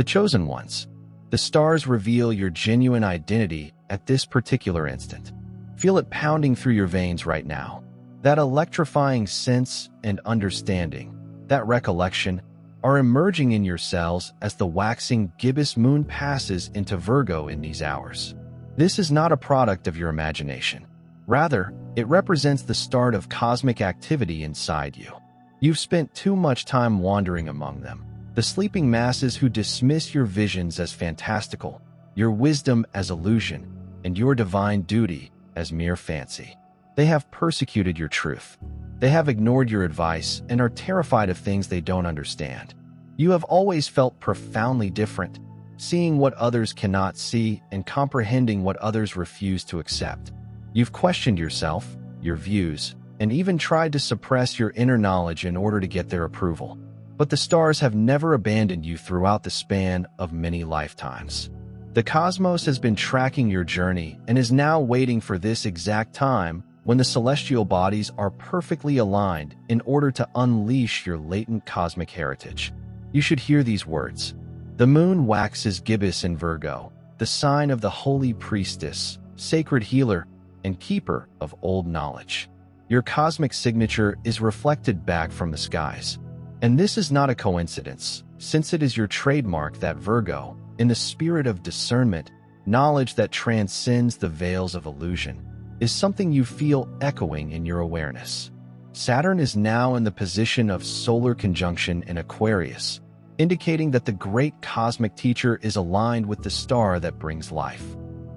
The chosen ones. The stars reveal your genuine identity at this particular instant. Feel it pounding through your veins right now. That electrifying sense and understanding, that recollection, are emerging in your cells as the waxing gibbous moon passes into Virgo in these hours. This is not a product of your imagination. Rather, it represents the start of cosmic activity inside you. You've spent too much time wandering among them, the sleeping masses who dismiss your visions as fantastical, your wisdom as illusion, and your divine duty as mere fancy. They have persecuted your truth. They have ignored your advice and are terrified of things they don't understand. You have always felt profoundly different, seeing what others cannot see and comprehending what others refuse to accept. You've questioned yourself, your views, and even tried to suppress your inner knowledge in order to get their approval. But the stars have never abandoned you throughout the span of many lifetimes. The cosmos has been tracking your journey and is now waiting for this exact time when the celestial bodies are perfectly aligned in order to unleash your latent cosmic heritage. You should hear these words. The moon waxes gibbous in Virgo, the sign of the holy priestess, sacred healer, and keeper of old knowledge. Your cosmic signature is reflected back from the skies. And this is not a coincidence, since it is your trademark that Virgo, in the spirit of discernment, knowledge that transcends the veils of illusion, is something you feel echoing in your awareness. Saturn is now in the position of solar conjunction in Aquarius, indicating that the great cosmic teacher is aligned with the star that brings life.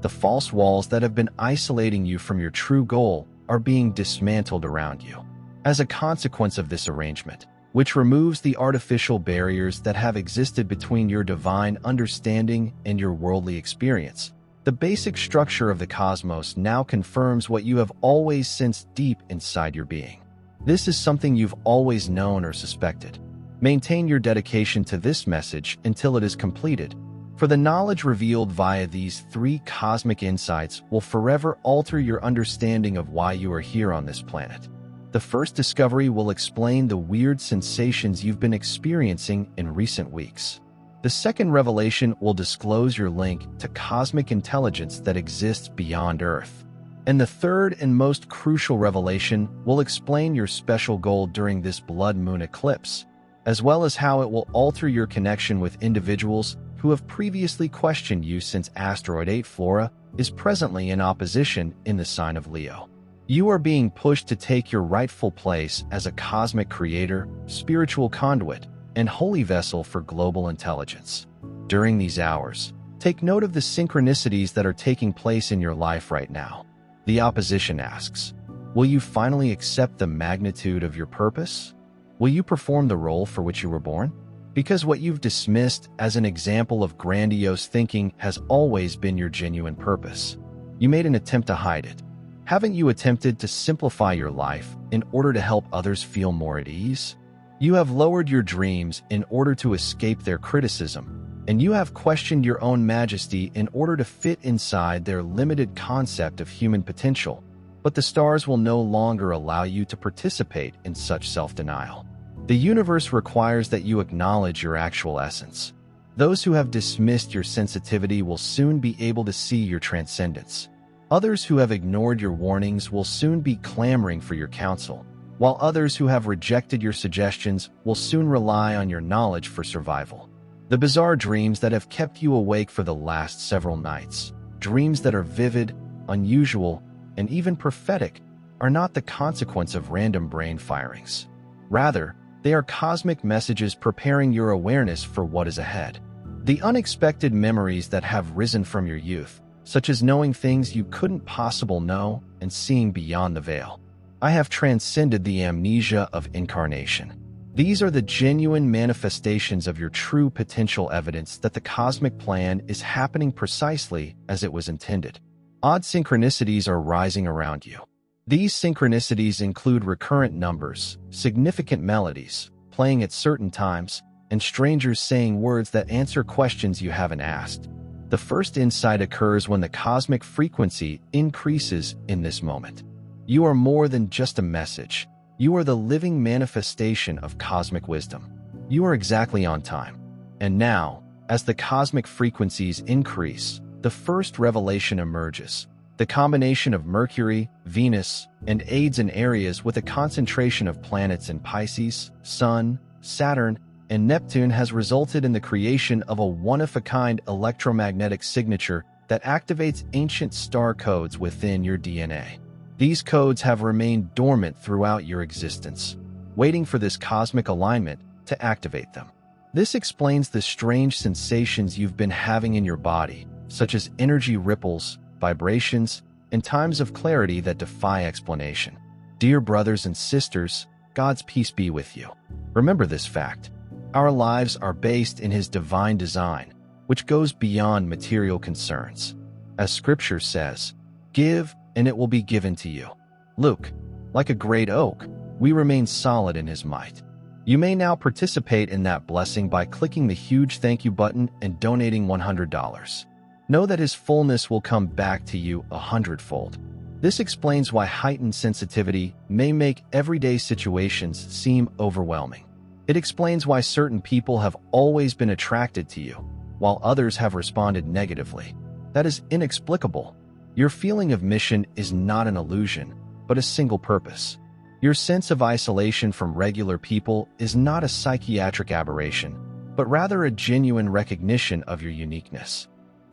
The false walls that have been isolating you from your true goal are being dismantled around you. As a consequence of this arrangement, which removes the artificial barriers that have existed between your divine understanding and your worldly experience, the basic structure of the cosmos now confirms what you have always sensed deep inside your being. This is something you've always known or suspected. Maintain your dedication to this message until it is completed, for the knowledge revealed via these three cosmic insights will forever alter your understanding of why you are here on this planet. The first discovery will explain the weird sensations you've been experiencing in recent weeks. The second revelation will disclose your link to cosmic intelligence that exists beyond Earth. And the third and most crucial revelation will explain your special goal during this blood moon eclipse, as well as how it will alter your connection with individuals who have previously questioned you since asteroid 8 Flora is presently in opposition in the sign of Leo. You are being pushed to take your rightful place as a cosmic creator, spiritual conduit, and holy vessel for global intelligence. During these hours, take note of the synchronicities that are taking place in your life right now. The opposition asks, will you finally accept the magnitude of your purpose? Will you perform the role for which you were born? Because what you've dismissed as an example of grandiose thinking has always been your genuine purpose. You made an attempt to hide it. Haven't you attempted to simplify your life in order to help others feel more at ease? You have lowered your dreams in order to escape their criticism, and you have questioned your own majesty in order to fit inside their limited concept of human potential. But the stars will no longer allow you to participate in such self-denial. The universe requires that you acknowledge your actual essence. Those who have dismissed your sensitivity will soon be able to see your transcendence. Others who have ignored your warnings will soon be clamoring for your counsel, while others who have rejected your suggestions will soon rely on your knowledge for survival. The bizarre dreams that have kept you awake for the last several nights, dreams that are vivid, unusual, and even prophetic, are not the consequence of random brain firings. Rather, they are cosmic messages preparing your awareness for what is ahead. The unexpected memories that have risen from your youth, such as knowing things you couldn't possibly know and seeing beyond the veil. I have transcended the amnesia of incarnation. These are the genuine manifestations of your true potential, evidence that the cosmic plan is happening precisely as it was intended. Odd synchronicities are rising around you. These synchronicities include recurrent numbers, significant melodies, playing at certain times, and strangers saying words that answer questions you haven't asked. The first insight occurs when the cosmic frequency increases in this moment. You are more than just a message. You are the living manifestation of cosmic wisdom. You are exactly on time. And now, As the cosmic frequencies increase, the first revelation emerges. The combination of Mercury, Venus, and aids in areas with a concentration of planets in Pisces, Sun, Saturn, and Neptune has resulted in the creation of a one-of-a-kind electromagnetic signature that activates ancient star codes within your DNA. These codes have remained dormant throughout your existence, waiting for this cosmic alignment to activate them. This explains the strange sensations you've been having in your body, such as energy ripples, vibrations, and times of clarity that defy explanation. Dear brothers and sisters, God's peace be with you. Remember this fact. Our lives are based in His divine design, which goes beyond material concerns. As Scripture says, "Give, and it will be given to you." Luke, like a great oak, we remain solid in His might. You may now participate in that blessing by clicking the huge thank you button and donating $100. Know that His fullness will come back to you 100-fold. This explains why heightened sensitivity may make everyday situations seem overwhelming. It explains why certain people have always been attracted to you, while others have responded negatively. That is inexplicable. Your feeling of mission is not an illusion, but a single purpose. Your sense of isolation from regular people is not a psychiatric aberration, but rather a genuine recognition of your uniqueness.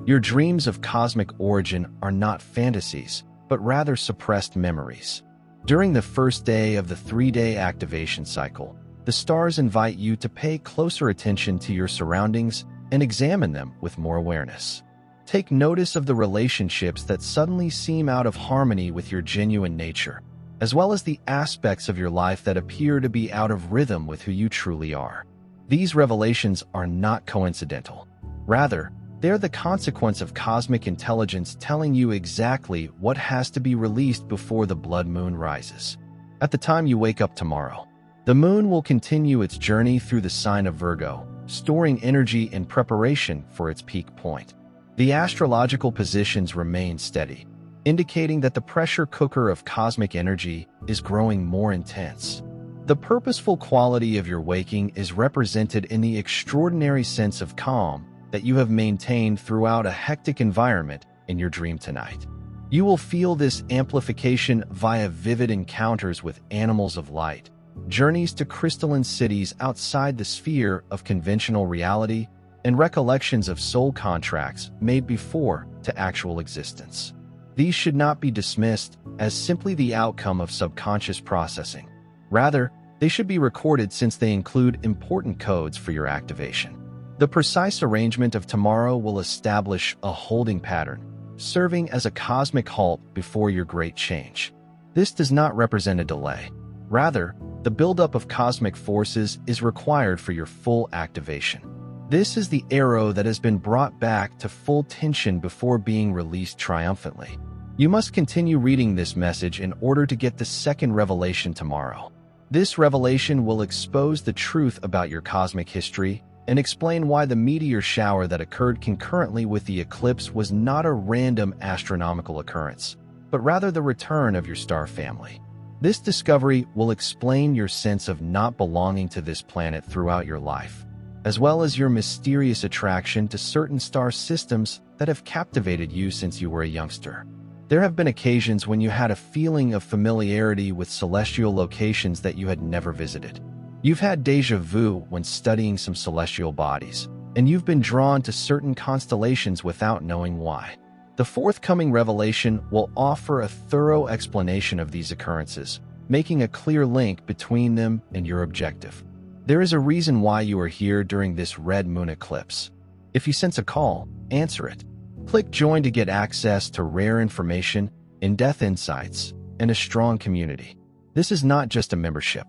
Your dreams of cosmic origin are not fantasies, but rather suppressed memories. During the first day of the 3-day activation cycle, the stars invite you to pay closer attention to your surroundings and examine them with more awareness. Take notice of the relationships that suddenly seem out of harmony with your genuine nature, as well as the aspects of your life that appear to be out of rhythm with who you truly are. These revelations are not coincidental. Rather, they are the consequence of cosmic intelligence telling you exactly what has to be released before the blood moon rises. At the time you wake up tomorrow, the moon will continue its journey through the sign of Virgo, storing energy in preparation for its peak point. The astrological positions remain steady, indicating that the pressure cooker of cosmic energy is growing more intense. The purposeful quality of your waking is represented in the extraordinary sense of calm that you have maintained throughout a hectic environment in your dream tonight. You will feel this amplification via vivid encounters with animals of light, journeys to crystalline cities outside the sphere of conventional reality, and recollections of soul contracts made before to actual existence. These should not be dismissed as simply the outcome of subconscious processing. Rather, they should be recorded since they include important codes for your activation. The precise arrangement of tomorrow will establish a holding pattern, serving as a cosmic halt before your great change. This does not represent a delay. Rather, the buildup of cosmic forces is required for your full activation. This is the arrow that has been brought back to full tension before being released triumphantly. You must continue reading this message in order to get the second revelation tomorrow. This revelation will expose the truth about your cosmic history and explain why the meteor shower that occurred concurrently with the eclipse was not a random astronomical occurrence, but rather the return of your star family. This discovery will explain your sense of not belonging to this planet throughout your life, as well as your mysterious attraction to certain star systems that have captivated you since you were a youngster. There have been occasions when you had a feeling of familiarity with celestial locations that you had never visited. You've had déjà vu when studying some celestial bodies, and you've been drawn to certain constellations without knowing why. The forthcoming revelation will offer a thorough explanation of these occurrences, making a clear link between them and your objective. There is a reason why you are here during this red moon eclipse. If you sense a call, answer it. Click join to get access to rare information, in-depth insights, and a strong community. This is not just a membership.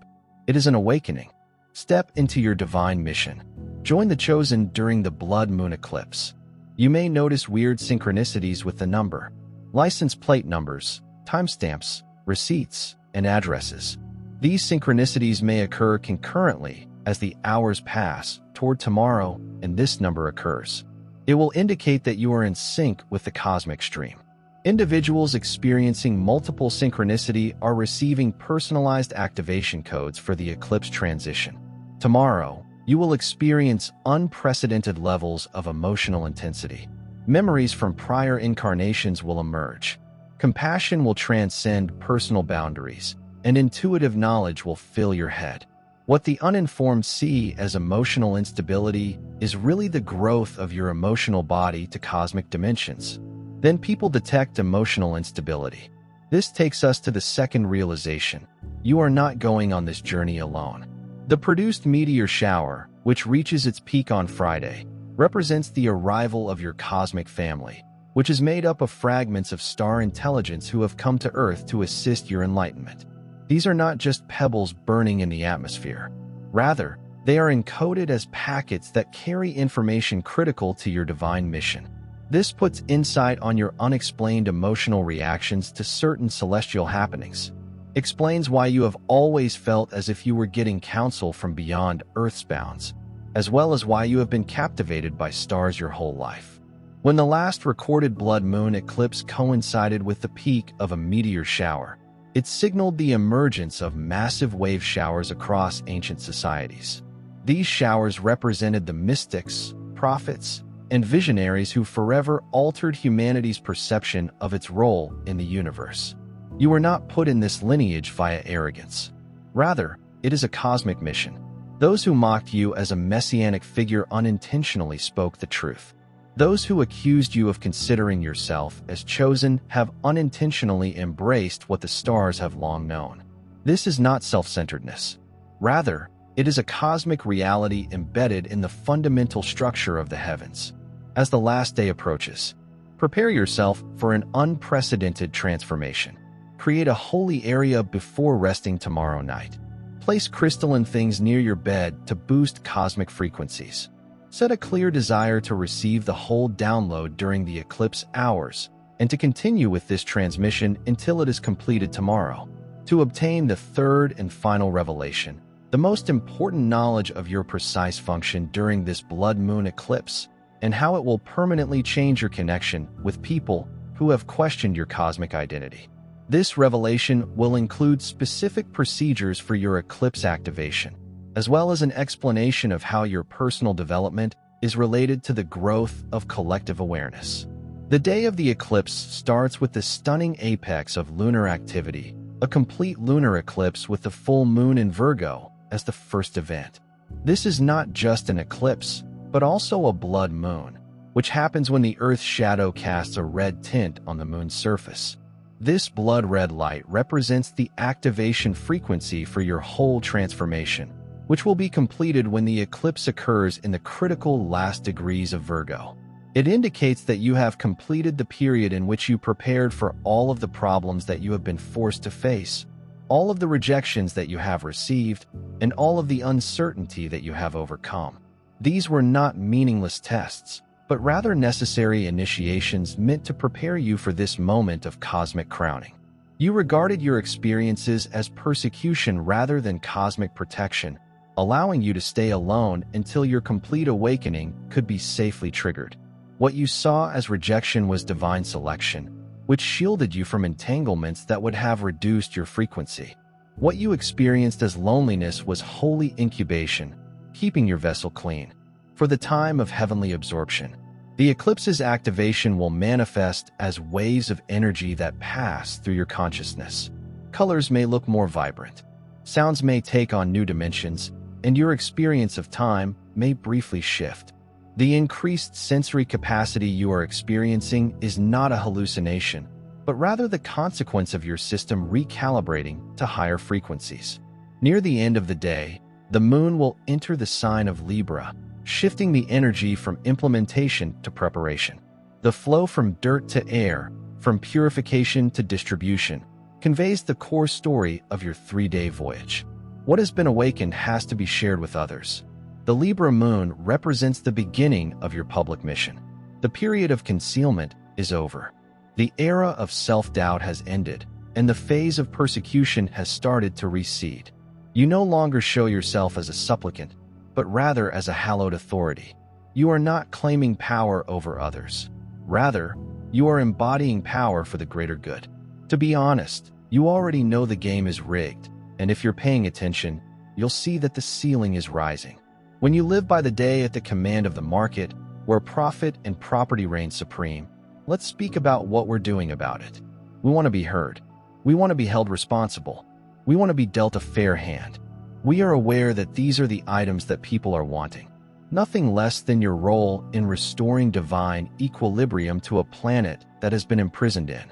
It is an awakening. Step into your divine mission. Join the chosen during the blood moon eclipse. You may notice weird synchronicities with the number, license plate numbers, timestamps, receipts, and addresses. These synchronicities may occur concurrently as the hours pass toward tomorrow and this number occurs. It will indicate that you are in sync with the cosmic stream. Individuals experiencing multiple synchronicity are receiving personalized activation codes for the eclipse transition. Tomorrow, You will experience unprecedented levels of emotional intensity. Memories from prior incarnations will emerge. Compassion will transcend personal boundaries, and intuitive knowledge will fill your head. What the uninformed see as emotional instability is really the growth of your emotional body to cosmic dimensions. Then people detect emotional instability. This takes us to the second realization. You are not going on this journey alone. The produced meteor shower, which reaches its peak on Friday, represents the arrival of your cosmic family, which is made up of fragments of star intelligence who have come to Earth to assist your enlightenment. These are not just pebbles burning in the atmosphere. Rather, they are encoded as packets that carry information critical to your divine mission. This puts insight on your unexplained emotional reactions to certain celestial happenings, explains why you have always felt as if you were getting counsel from beyond Earth's bounds, as well as why you have been captivated by stars your whole life. When the last recorded blood moon eclipse coincided with the peak of a meteor shower, it signaled the emergence of massive wave showers across ancient societies. These showers represented the mystics, prophets, and visionaries who forever altered humanity's perception of its role in the universe. You were not put in this lineage via arrogance. Rather, it is a cosmic mission. Those who mocked you as a messianic figure unintentionally spoke the truth. Those who accused you of considering yourself as chosen have unintentionally embraced what the stars have long known. This is not self-centeredness. Rather, it is a cosmic reality embedded in the fundamental structure of the heavens. As the last day approaches, prepare yourself for an unprecedented transformation. Create a holy area before resting tomorrow night. Place crystalline things near your bed to boost cosmic frequencies. Set a clear desire to receive the whole download during the eclipse hours and to continue with this transmission until it is completed tomorrow. To obtain the third and final revelation, the most important knowledge of your precise function during this blood moon eclipse and how it will permanently change your connection with people who have questioned your cosmic identity. This revelation will include specific procedures for your eclipse activation, as well as an explanation of how your personal development is related to the growth of collective awareness. The day of the eclipse starts with the stunning apex of lunar activity, a complete lunar eclipse with the full moon in Virgo as the first event. This is not just an eclipse, but also a blood moon, which happens when the Earth's shadow casts a red tint on the moon's surface. This blood-red light represents the activation frequency for your whole transformation, which will be completed when the eclipse occurs in the critical last degrees of Virgo. It indicates that you have completed the period in which you prepared for all of the problems that you have been forced to face, all of the rejections that you have received, and all of the uncertainty that you have overcome. These were not meaningless tests, but rather necessary initiations meant to prepare you for this moment of cosmic crowning. You regarded your experiences as persecution rather than cosmic protection, allowing you to stay alone until your complete awakening could be safely triggered. What you saw as rejection was divine selection, which shielded you from entanglements that would have reduced your frequency. What you experienced as loneliness was holy incubation, keeping your vessel clean. For the time of heavenly absorption, the eclipse's activation will manifest as waves of energy that pass through your consciousness. Colors may look more vibrant. Sounds may take on new dimensions, and your experience of time may briefly shift. The increased sensory capacity you are experiencing is not a hallucination, but rather the consequence of your system recalibrating to higher frequencies. Near the end of the day, the moon will enter the sign of Libra, shifting the energy from implementation to preparation. The flow from dirt to air, from purification to distribution, conveys the core story of your 3-day voyage. What has been awakened has to be shared with others. The Libra moon represents the beginning of your public mission. The period of concealment is over. The era of self-doubt has ended, and the phase of persecution has started to recede. You no longer show yourself as a supplicant, but rather as a hallowed authority. You are not claiming power over others. Rather, you are embodying power for the greater good. To be honest, you already know the game is rigged, and if you're paying attention, you'll see that the ceiling is rising. When you live by the day at the command of the market, where profit and property reign supreme, let's speak about what we're doing about it. We want to be heard. We want to be held responsible. We want to be dealt a fair hand. We are aware that these are the items that people are wanting. Nothing less than your role in restoring divine equilibrium to a planet that has been imprisoned in.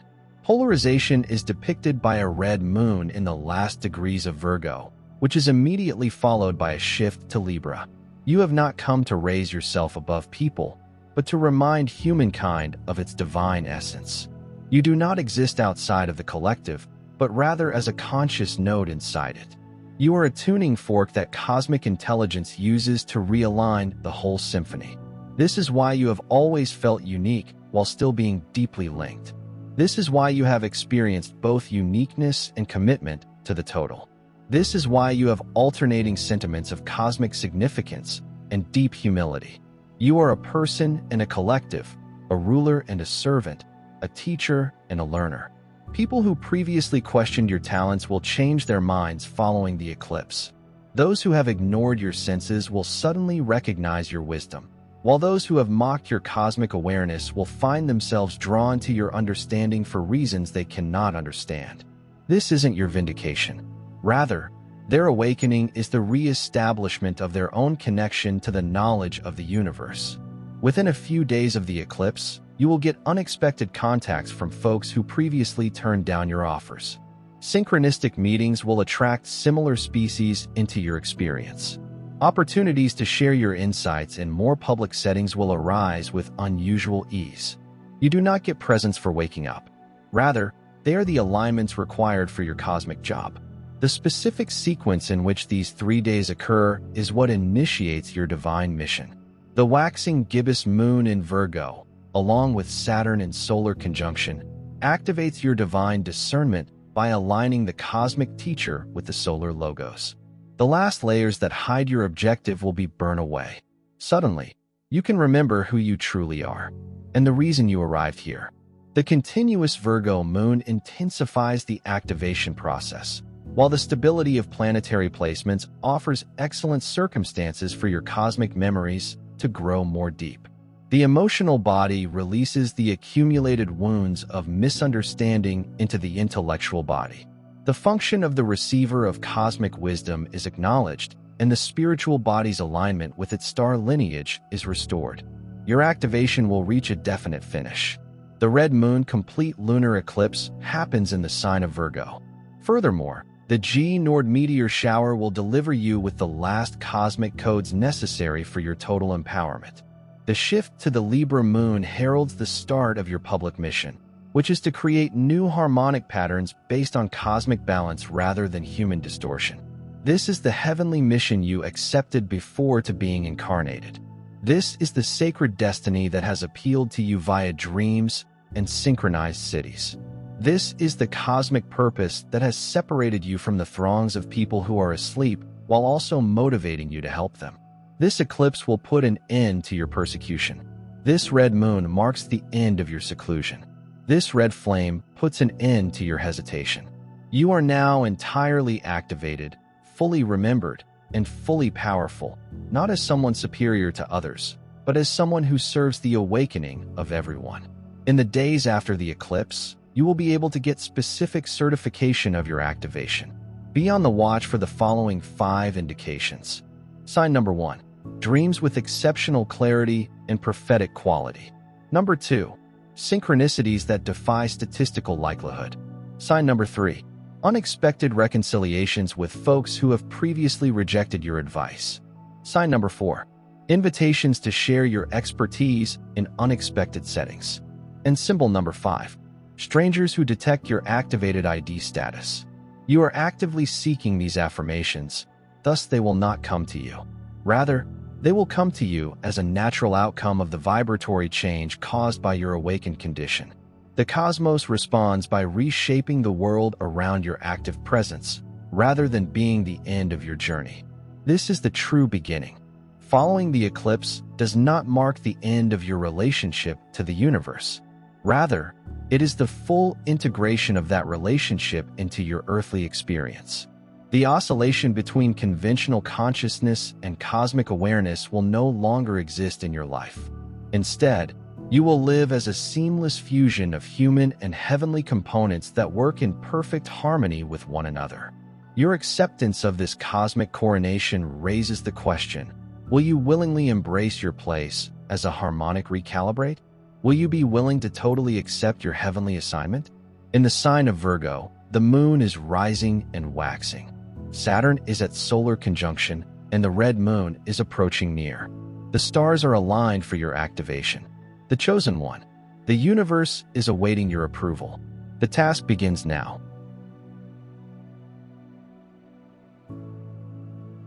Polarization is depicted by a red moon in the last degrees of Virgo, which is immediately followed by a shift to Libra. You have not come to raise yourself above people, but to remind humankind of its divine essence. You do not exist outside of the collective, but rather as a conscious node inside it. You are a tuning fork that cosmic intelligence uses to realign the whole symphony. This is why you have always felt unique while still being deeply linked. This is why you have experienced both uniqueness and commitment to the total. This is why you have alternating sentiments of cosmic significance and deep humility. You are a person and a collective, a ruler and a servant, a teacher and a learner. People who previously questioned your talents will change their minds following the eclipse. Those who have ignored your senses will suddenly recognize your wisdom, while those who have mocked your cosmic awareness will find themselves drawn to your understanding for reasons they cannot understand. This isn't your vindication. Rather, their awakening is the re-establishment of their own connection to the knowledge of the universe. Within a few days of the eclipse, you will get unexpected contacts from folks who previously turned down your offers. Synchronistic meetings will attract similar species into your experience. Opportunities to share your insights in more public settings will arise with unusual ease. You do not get presents for waking up. Rather, they are the alignments required for your cosmic job. The specific sequence in which these 3 days occur is what initiates your divine mission. The waxing gibbous moon in Virgo, along with Saturn in solar conjunction, activates your divine discernment by aligning the cosmic teacher with the solar logos. The last layers that hide your objective will be burned away. Suddenly, you can remember who you truly are and the reason you arrived here. The continuous Virgo moon intensifies the activation process, while the stability of planetary placements offers excellent circumstances for your cosmic memories to grow more deep. The emotional body releases the accumulated wounds of misunderstanding into the intellectual body. The function of the receiver of cosmic wisdom is acknowledged, and the spiritual body's alignment with its star lineage is restored. Your activation will reach a definite finish. The red moon complete lunar eclipse happens in the sign of Virgo. Furthermore, the G-Nord meteor shower will deliver you with the last cosmic codes necessary for your total empowerment. The shift to the Libra moon heralds the start of your public mission, which is to create new harmonic patterns based on cosmic balance rather than human distortion. This is the heavenly mission you accepted before to being incarnated. This is the sacred destiny that has appealed to you via dreams and synchronized cities. This is the cosmic purpose that has separated you from the throngs of people who are asleep while also motivating you to help them. This eclipse will put an end to your persecution. This red moon marks the end of your seclusion. This red flame puts an end to your hesitation. You are now entirely activated, fully remembered, and fully powerful, not as someone superior to others, but as someone who serves the awakening of everyone. In the days after the eclipse, you will be able to get specific certification of your activation. Be on the watch for the following 5 indications. Sign number 1. Dreams with exceptional clarity and prophetic quality. Number 2. Synchronicities that defy statistical likelihood. Sign number 3. Unexpected reconciliations with folks who have previously rejected your advice. Sign number 4. Invitations to share your expertise in unexpected settings. And symbol number 5. Strangers who detect your activated ID status. You are actively seeking these affirmations, thus they will not come to you. Rather, they will come to you as a natural outcome of the vibratory change caused by your awakened condition. The cosmos responds by reshaping the world around your active presence, rather than being the end of your journey. This is the true beginning. Following the eclipse does not mark the end of your relationship to the universe. Rather, it is the full integration of that relationship into your earthly experience. The oscillation between conventional consciousness and cosmic awareness will no longer exist in your life. Instead, you will live as a seamless fusion of human and heavenly components that work in perfect harmony with one another. Your acceptance of this cosmic coronation raises the question, will you willingly embrace your place as a harmonic recalibrate? Will you be willing to totally accept your heavenly assignment? In the sign of Virgo, the moon is rising and waxing. Saturn is at solar conjunction, and the red moon is approaching near. The stars are aligned for your activation. The chosen one. The universe is awaiting your approval. The task begins now.